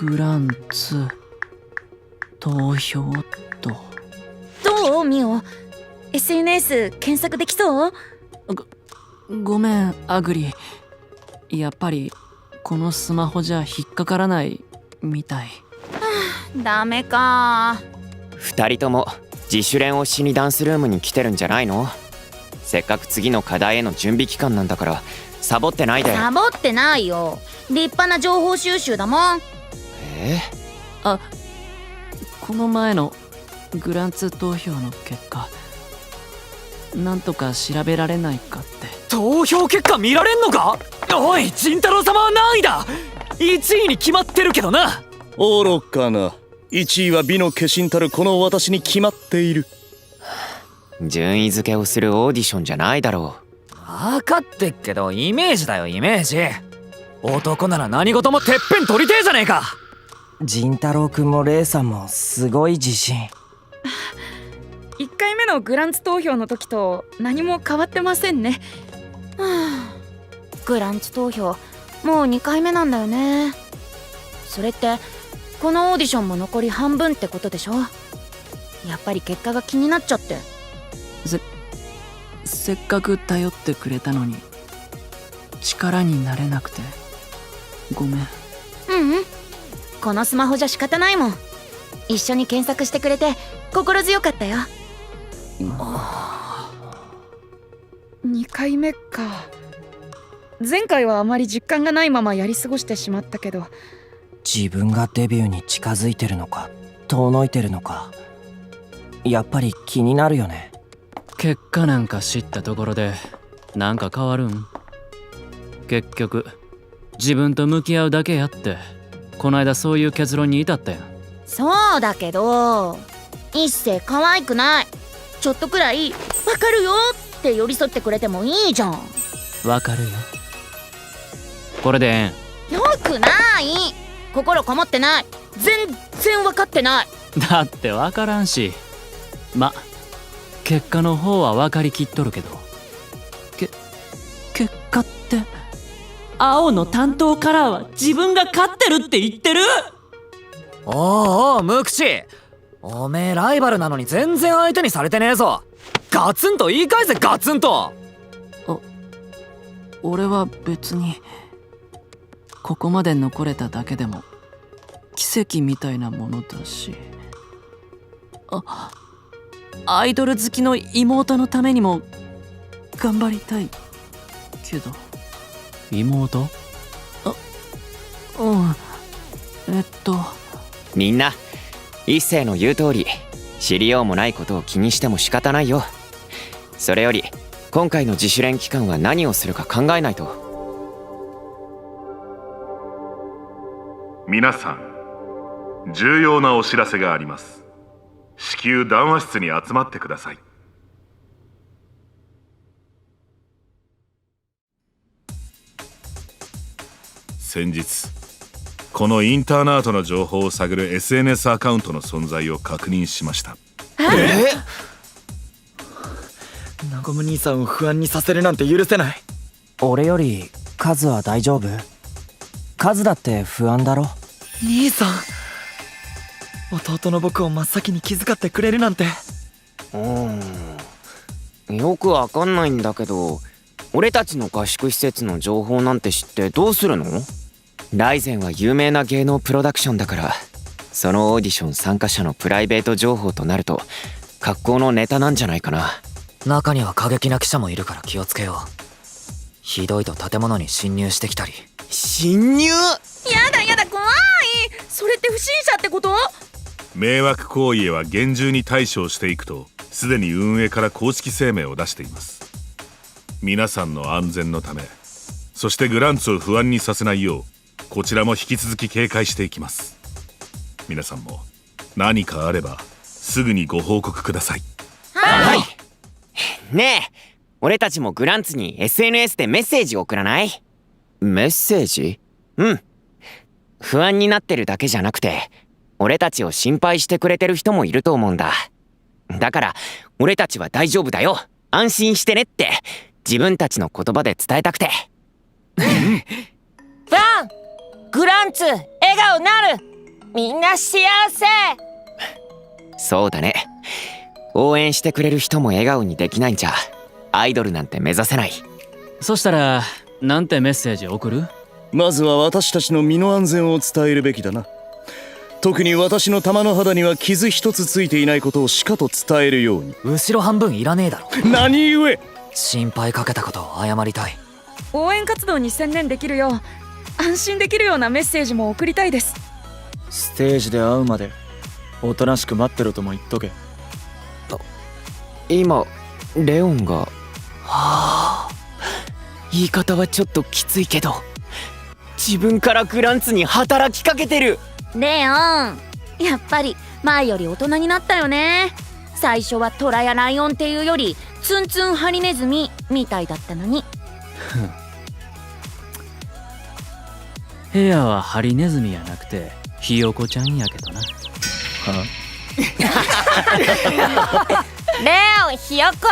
グランツ投票と。どうミオ？ SNS 検索できそう？ごめんアグリ。やっぱりこのスマホじゃ引っかからないみたい。ダメか。2人とも自主練をしにダンスルームに来てるんじゃないの？せっかく次の課題への準備期間なんだからサボってないで。サボってないよ。立派な情報収集だもん。あ、この前のグランツ投票の結果なんとか調べられないかって。投票結果見られんのか？おい仁太郎様は何位だ？1位に決まってるけどな。愚かな。1位は美の化身たるこの私に決まっている。順位付けをするオーディションじゃないだろう。分かってっけどイメージだよイメージ。男なら何事もてっぺん取りてえじゃねえか。仁太郎くんもレイさんもすごい自信。1回目のグランツ投票の時と何も変わってませんね。グランツ投票もう2回目なんだよね。それってこのオーディションも残り半分ってことでしょ。やっぱり結果が気になっちゃって。せっかく頼ってくれたのに力になれなくてごめん。このスマホじゃ仕方ないもん。一緒に検索してくれて心強かったよ。2回目か。前回はあまり実感がないままやり過ごしてしまったけど。自分がデビューに近づいてるのか遠のいてるのかやっぱり気になるよね。結果なんか知ったところでなんか変わるん？結局自分と向き合うだけやってこないだそういう結論に至ったやん。そうだけど一星可愛くない。ちょっとくらいわかるよって寄り添ってくれてもいいじゃん。わかるよ。これでええん？よくない。心こもってない。全然分かってない。だってわからんし。結果の方は分かりきっとるけど。結果って青の担当カラーは自分が勝ってるって言ってる？おう無口。おめえライバルなのに全然相手にされてねえぞ。ガツンと言い返せガツンと。俺は別にここまで残れただけでも奇跡みたいなものだし、アイドル好きの妹のためにも頑張りたいけど。妹？みんな一星の言う通り知りようもないことを気にしても仕方ないよ。それより今回の自主練期間は何をするか考えないと。皆さん、重要なお知らせがあります。至急談話室に集まってください。先日このインターナートの情報を探る SNS アカウントの存在を確認しました。ナゴム兄さんを不安にさせるなんて許せない。俺よりカズは大丈夫？カズだって不安だろ。兄さん、弟の僕を真っ先に気遣ってくれるなんて。よくわかんないんだけど、俺たちの合宿施設の情報なんて知ってどうするの？ライゼンは有名な芸能プロダクションだから、そのオーディション参加者のプライベート情報となると格好のネタなんじゃないかな。中には過激な記者もいるから気をつけよう。ひどいと建物に侵入してきたり。侵入？やだ怖い。それって不審者ってこと？迷惑行為へは厳重に対処していくとすでに運営から公式声明を出しています。皆さんの安全のため、そしてグランツを不安にさせないようこちらも引き続き警戒していきます。皆さんも何かあればすぐにご報告ください。はい。ねえ、俺たちもグランツに SNS でメッセージ送らない？メッセージ？不安になってるだけじゃなくて俺たちを心配してくれてる人もいると思うんだ。だから俺たちは大丈夫だよ、安心してねって自分たちの言葉で伝えたくて。ファン、グランツ笑顔なる。みんな幸せ。そうだね。応援してくれる人も笑顔にできないんじゃアイドルなんて目指せない。そしたらなんてメッセージ送る？まずは私たちの身の安全を伝えるべきだな。特に私の玉の肌には傷一つついていないことをしかと伝えるように。後ろ半分いらねえだろ。何故？心配かけたことを謝りたい。応援活動に専念できるよう安心できるようなメッセージも送りたいです。ステージで会うまでおとなしく待ってろとも言っとけ。今レオンがはあ、言い方はちょっときついけど自分からグランツに働きかけてる。レオン、やっぱり前より大人になったよね。最初はトラやライオンっていうよりツンツンハリネズミみたいだったのに。部屋はハリネズミやなくてひよこちゃんやけどな。レオン、ひよこ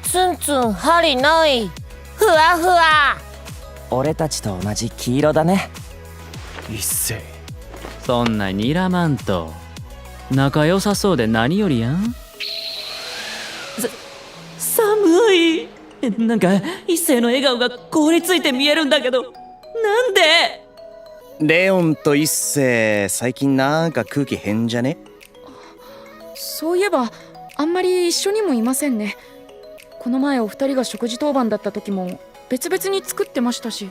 ツンツンハリないふわふわ。俺たちと同じ黄色だね。一斉そんなにらまんと。仲良さそうで何よりやん。寒い。なんか一斉の笑顔が凍りついて見えるんだけど、なんで？レオンと一星、最近なんか空気変じゃね？そういえばあんまり一緒にもいませんね。この前お二人が食事当番だった時も別々に作ってましたし。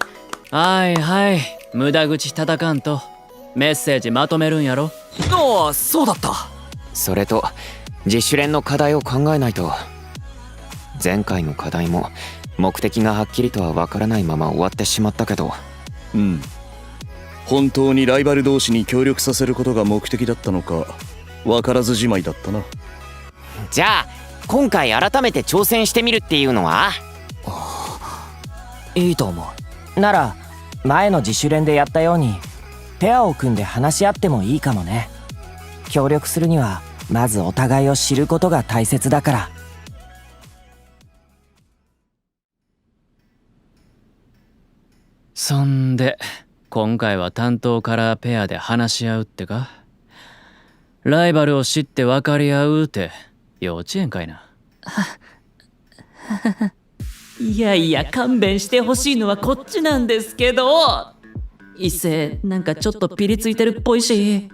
はいはい、無駄口叩かんと。メッセージまとめるんやろ。ああ、そうだった。それと自主練の課題を考えないと。前回の課題も目的がはっきりとは分からないまま終わってしまったけど。うん。本当にライバル同士に協力させることが目的だったのか分からずじまいだったな。じゃあ今回改めて挑戦してみるっていうのは？いいと思う。なら前の自主練でやったようにペアを組んで話し合ってもいいかもね。協力するにはまずお互いを知ることが大切だから。そんで今回は担当からペアで話し合うってか。ライバルを知って分かり合うって幼稚園かいな。いやいや、勘弁してほしいのはこっちなんですけど。一斉なんかちょっとピリついてるっぽいし。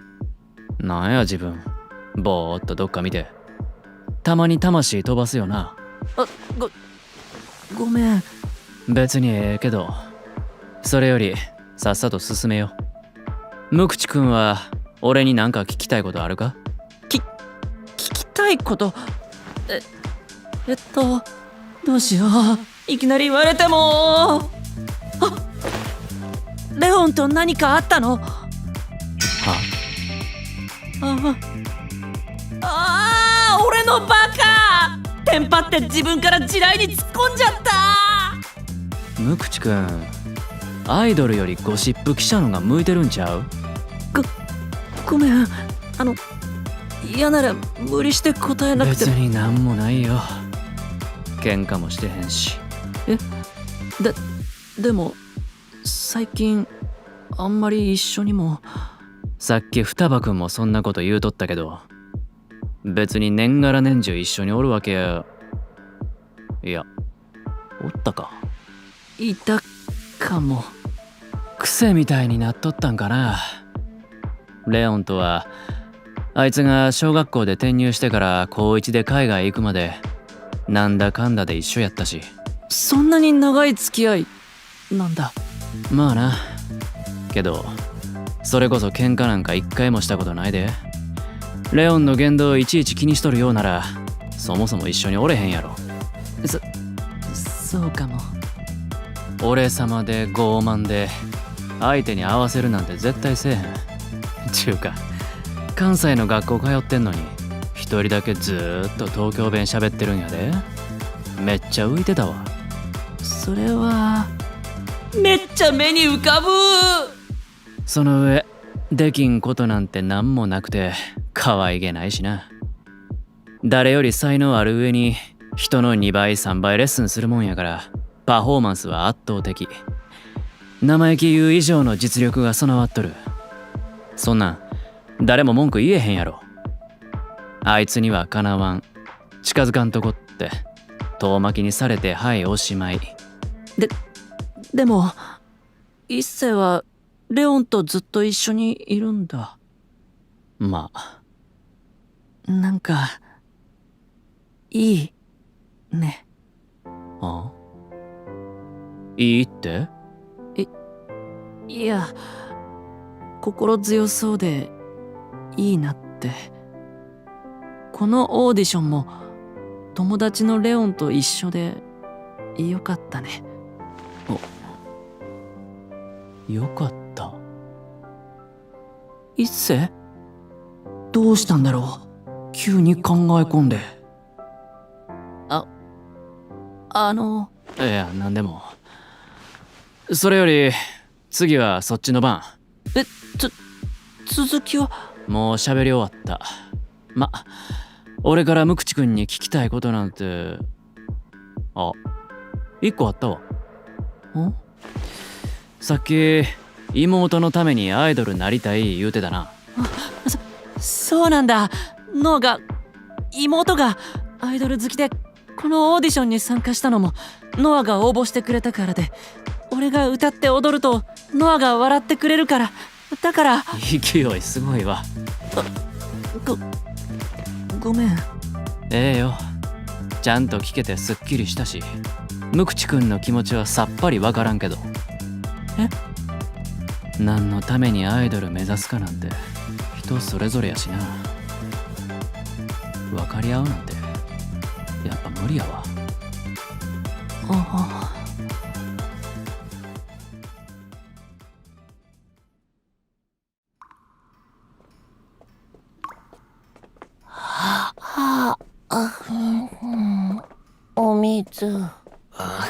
なんや自分ぼーっとどっか見てたまに魂飛ばすよな。ごめん。別にええけど、それよりさっさと進めよう。無口くんは俺に何か聞きたいことあるか？聞きたいこと？どうしよう。いきなり言われても。レオンと何かあったの？俺のバカ！テンパって自分から地雷に突っ込んじゃった。無口くん、アイドルよりゴシップ記者のが向いてるんちゃう？ごめん。嫌なら無理して答えなくて。別になんもないよ。喧嘩もしてへんし。でも最近あんまり一緒にも。さっき双葉くんもそんなこと言うとったけど、別に年がら年中一緒におるわけや。いや、おったか。いたかも。癖みたいになっとったんかな。レオンとはあいつが小学校で転入してから高1で海外行くまでなんだかんだで一緒やったし。そんなに長い付き合いなんだ。まあな。けどそれこそ喧嘩なんか一回もしたことないで。レオンの言動をいちいち気にしとるようならそもそも一緒におれへんやろ。そうかも。俺様で傲慢で相手に合わせるなんて絶対せえへん。ちゅうか関西の学校通ってんのに一人だけずーっと東京弁喋ってるんやで。めっちゃ浮いてたわ。それはめっちゃ目に浮かぶ。その上できんことなんてなんもなくて可愛げないしな。誰より才能ある上に人の2倍3倍レッスンするもんやからパフォーマンスは圧倒的。生意気言う以上の実力が備わっとる。そんなん誰も文句言えへんやろ。あいつにはかなわん、近づかんとこって遠巻きにされて、はいおしまい。でも一星はレオンとずっと一緒にいるんだ。まあなんかいいね。あ、いいって？いや、心強そうでいいなって。このオーディションも友達のレオンと一緒でよかったね。よかった。一星？どうしたんだろう、急に考え込んで。いや、なんでも。それより次はそっちの番。続きは？もう喋り終わった。ま、俺から無口くんに聞きたいことなんて、あ、一個あったわ。さっき妹のためにアイドルなりたい言うてたな。そうなんだ。妹がアイドル好きで、このオーディションに参加したのもノアが応募してくれたからで、俺が歌って踊るとノアが笑ってくれるから、だから。勢いすごいわ。ごめん。ええよ、ちゃんと聞けてすっきりしたし、無口くんの気持ちはさっぱりわからんけど。何のためにアイドル目指すかなんて人それぞれやしな。分かり合うなんてやっぱ無理やわ。お水。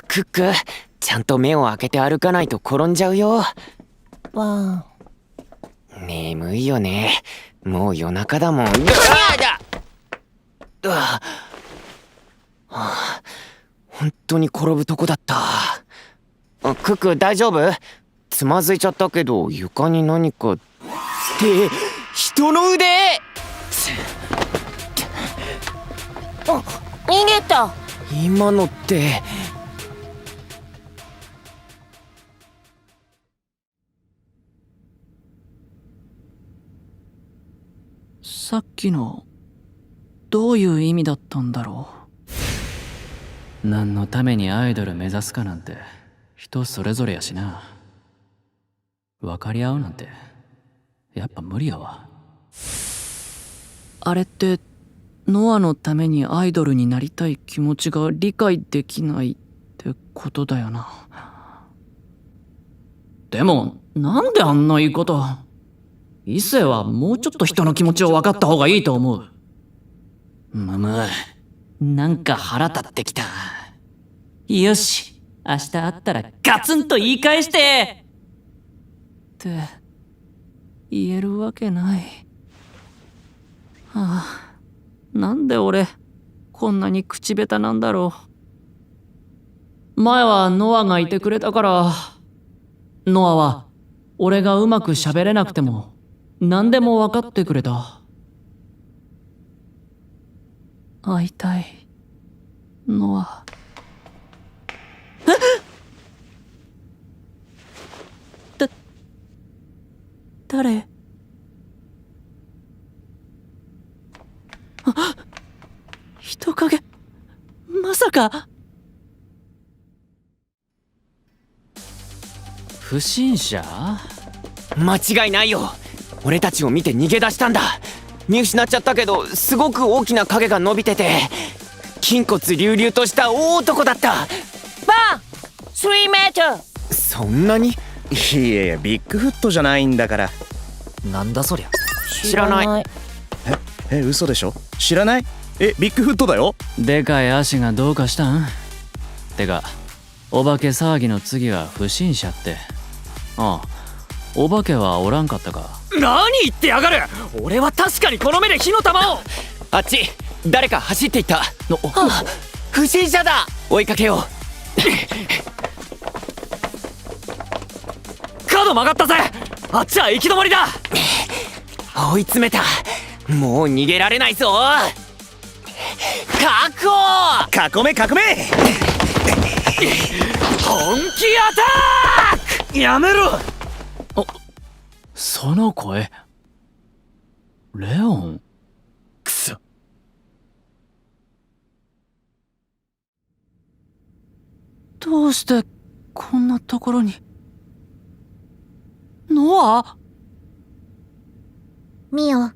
クック、ちゃんと目を開けて歩かないと転んじゃうよ。わ眠いよね。もう夜中だもん。本当に転ぶとこだった。クック大丈夫？つまずいちゃったけど床に何かって人の腕。逃げた。今のって。さっきのどういう意味だったんだろう。何のためにアイドル目指すかなんて人それぞれやしな。分かり合うなんてやっぱ無理やわ。あれってノアのためにアイドルになりたい気持ちが理解できないってことだよな。でもなんであんないいこと。異性はもうちょっと人の気持ちを分かった方がいいと思う。なんか腹立ってきた。よし、明日会ったらガツンと言い返してって言えるわけない。なんで俺こんなに口下手なんだろう。前はノアがいてくれたから。ノアは俺がうまく喋れなくても何でも分かってくれた。会いたい、ノア。誰？人影、まさか。不審者？間違いないよ。俺たちを見て逃げ出したんだ。見失っちゃったけどすごく大きな影が伸びてて、筋骨隆々とした大男だった。バン3メートル。そんなに？いやいや、ビッグフットじゃないんだから。なんだそりゃ。知らない。嘘でしょ？知らない？ビッグフットだよ。でかい足がどうかしたん？てかお化け騒ぎの次は不審者って。ああ、お化けはおらんかったか。何言ってやがる。俺は確かにこの目で火の玉を。あっち誰か走っていった。不審者だ。追いかけよう。角曲がったぜ。あっちは行き止まりだ。追い詰めた。もう逃げられないぞ。確保。囲め囲め。本気アタック。やめろ。その声レオン。くそ。どうしてこんなところに。ノア？ミオ、